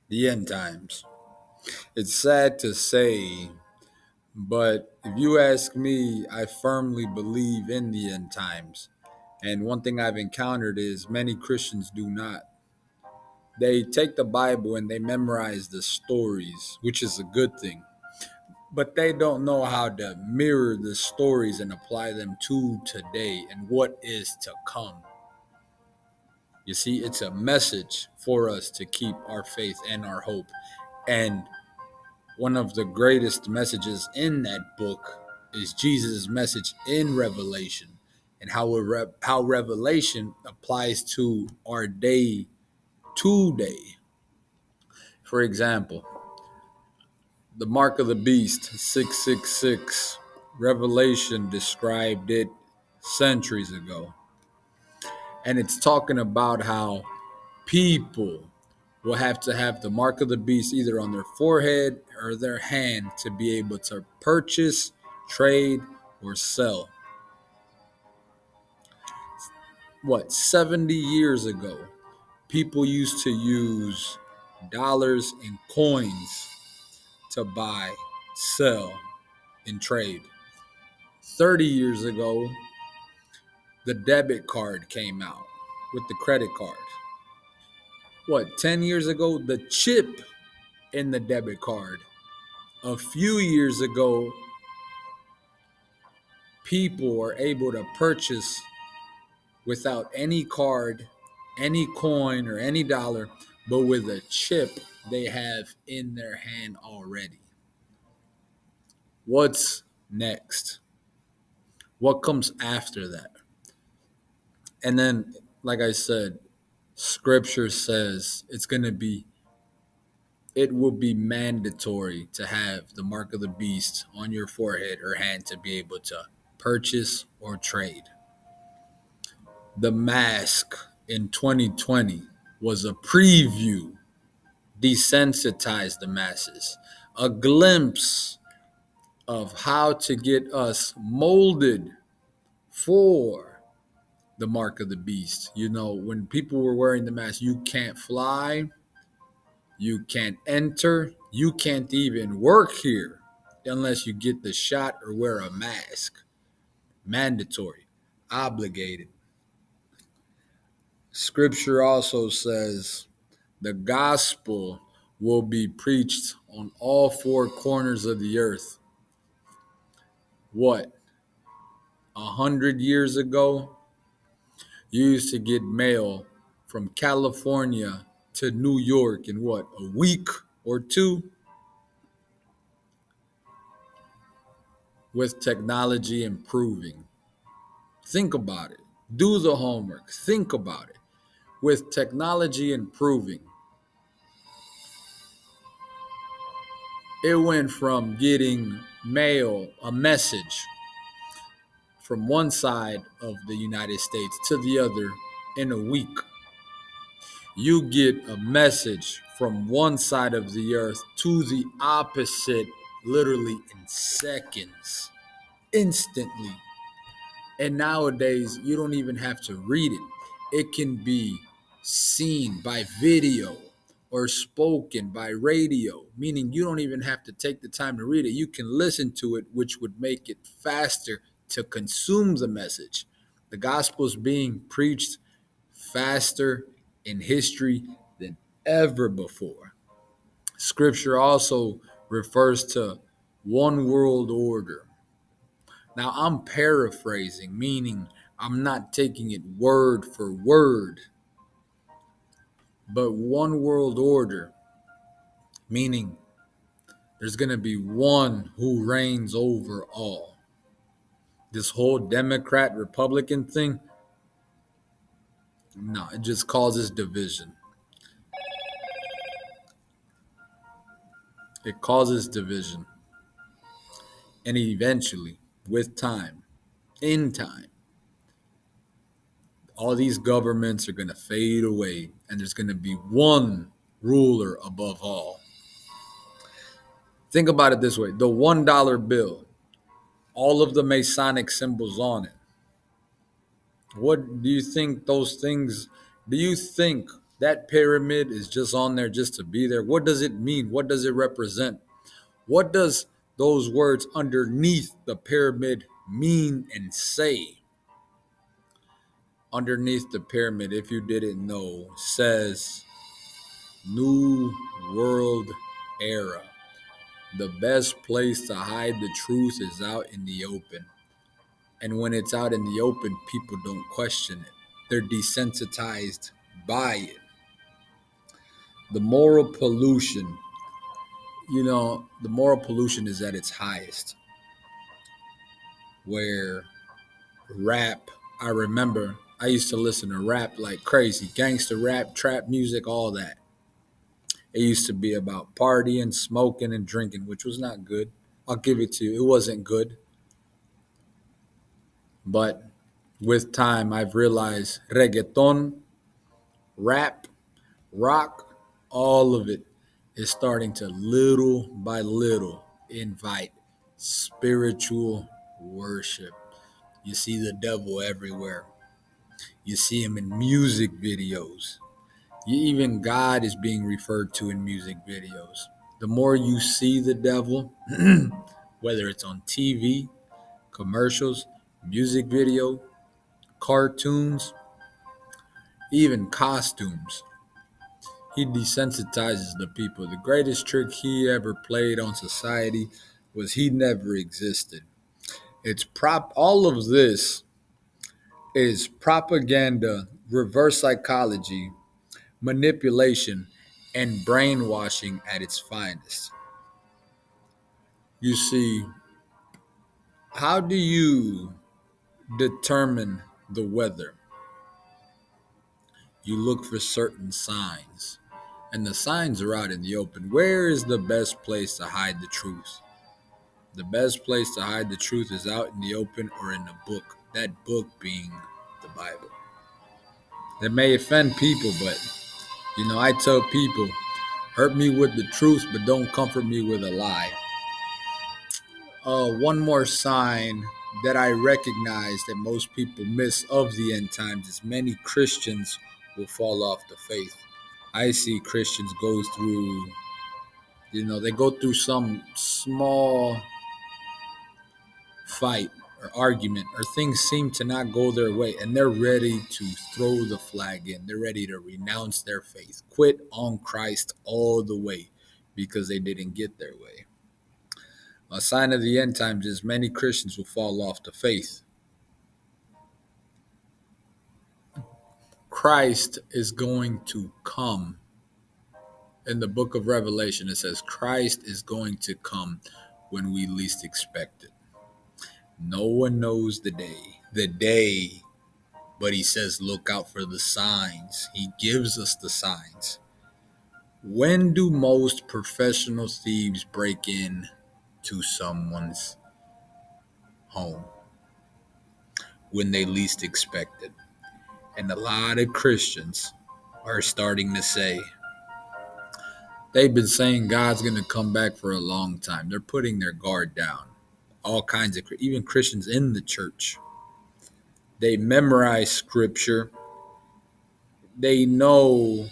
The end times. It's sad to say, but if you ask me, I firmly believe in the end times. And one thing I've encountered is many Christians do not. They take the Bible and they memorize the stories, which is a good thing, but they don't know how to mirror the stories and apply them to today and what is to come. You see, it's a message for us to keep our faith and our hope. And one of the greatest messages in that book is Jesus' message in Revelation and how Revelation applies to our day today. For example, the mark of the beast, 666, Revelation described it centuries ago. And it's talking about how people will have to have the mark of the beast either on their forehead or their hand to be able to purchase, trade, or sell. 70 years ago, people used to use dollars and coins to buy, sell, and trade. 30 years ago, the debit card came out with the credit card. 10 years ago, the chip in the debit card. A few years ago, people are able to purchase without any card, any coin, or any dollar, but with a chip they have in their hand already. What's next? What comes after that? And then, like I said, scripture says it will be mandatory to have the mark of the beast on your forehead or hand to be able to purchase or trade. The mask in 2020 was a preview, desensitized the masses, a glimpse of how to get us molded for the mark of the beast. You know, when people were wearing the mask, you can't fly, you can't enter, you can't even work here unless you get the shot or wear a mask. Mandatory, obligated. Scripture also says the gospel will be preached on all four corners of the earth. 100 years ago, you used to get mail from California to New York in a week or two. With technology improving, think about it. Do the homework. Think about it. With technology improving, it went from getting mail, a message from one side of the United States to the other in a week. You get a message from one side of the earth to the opposite literally in seconds, instantly. And nowadays, you don't even have to read it. It can be seen by video or spoken by radio, meaning you don't even have to take the time to read it. You can listen to it, which would make it faster to consume the message. The gospel is being preached faster in history than ever before. Scripture also refers to one world order. Now, I'm paraphrasing, meaning I'm not taking it word for word, but one world order, meaning there's going to be one who reigns over all. This whole Democrat Republican thing, no, it just causes division. It causes division. And eventually, with time, in time, all these governments are going to fade away and there's going to be one ruler above all. Think about it this way. The $1 bill, all of the Masonic symbols on it. What do you think those things, do you think That pyramid is just on there just to be there. What does it mean? What does it represent? What does those words underneath the pyramid mean and say? Underneath the pyramid, if you didn't know, says New World Era. The best place to hide the truth is out in the open. And when it's out in the open, people don't question it. They're desensitized by it. The moral pollution, the moral pollution is at its highest. Where rap, I remember I used to listen to rap like crazy, gangster rap, trap music, all that. It used to be about partying, smoking, and drinking, which was not good. I'll give it to you. It wasn't good. But with time, I've realized reggaeton, rap, rock, all of it is starting to little by little invite spiritual worship. You see the devil everywhere. You see him in music videos. Even God is being referred to in music videos. The more you see the devil, whether it's on TV, commercials, music video, cartoons, even costumes, he desensitizes the people. The greatest trick he ever played on society was he never existed. All of this is propaganda, reverse psychology, manipulation, and brainwashing at its finest. You see, how do you determine the weather? You look for certain signs, and the signs are out in the open. Where is the best place to hide the truth? The best place to hide the truth is out in the open or in a book, that book being the Bible. That may offend people, but I tell people, hurt me with the truth, but don't comfort me with a lie. One more sign that I recognize that most people miss of the end times is many Christians will fall off the faith. I see Christians they go through some small fight or argument, or things seem to not go their way, and they're ready to throw the flag in. They're ready to renounce their faith, quit on Christ all the way because they didn't get their way. A sign of the end times is many Christians will fall off the faith. Christ is going to come. In the book of Revelation, it says Christ is going to come when we least expect it. No one knows the day, but he says, look out for the signs. He gives us the signs. When do most professional thieves break in to someone's home? When they least expect it. And a lot of Christians are starting to say, they've been saying God's going to come back for a long time. They're putting their guard down. All kinds of, even Christians in the church. They memorize scripture. They know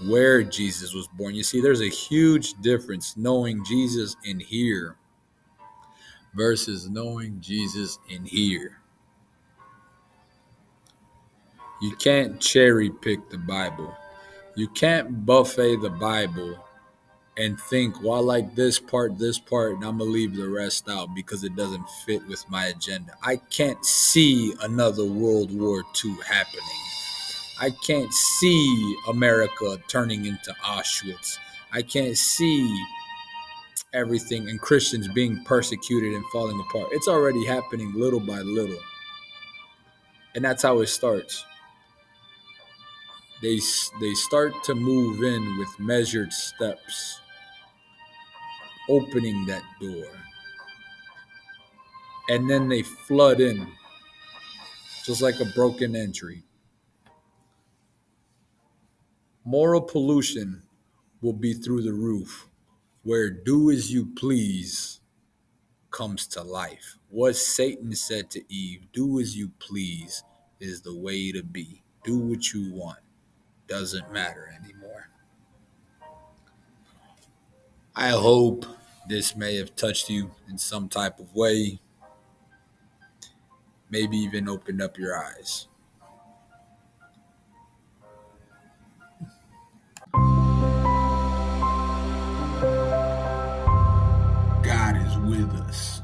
where Jesus was born. You see, there's a huge difference knowing Jesus in here versus knowing Jesus in here. You can't cherry pick the Bible. You can't buffet the Bible and think, well, I like this part, and I'm going to leave the rest out because it doesn't fit with my agenda. I can't see another World War II happening. I can't see America turning into Auschwitz. I can't see everything and Christians being persecuted and falling apart. It's already happening little by little. And that's how it starts. They start to move in with measured steps, opening that door. And then they flood in, just like a broken entry. Moral pollution will be through the roof, where do as you please comes to life. What Satan said to Eve, do as you please, is the way to be. Do what you want. doesn't matter anymore. I hope this may have touched you in some type of way, maybe even opened up your eyes. God is with us.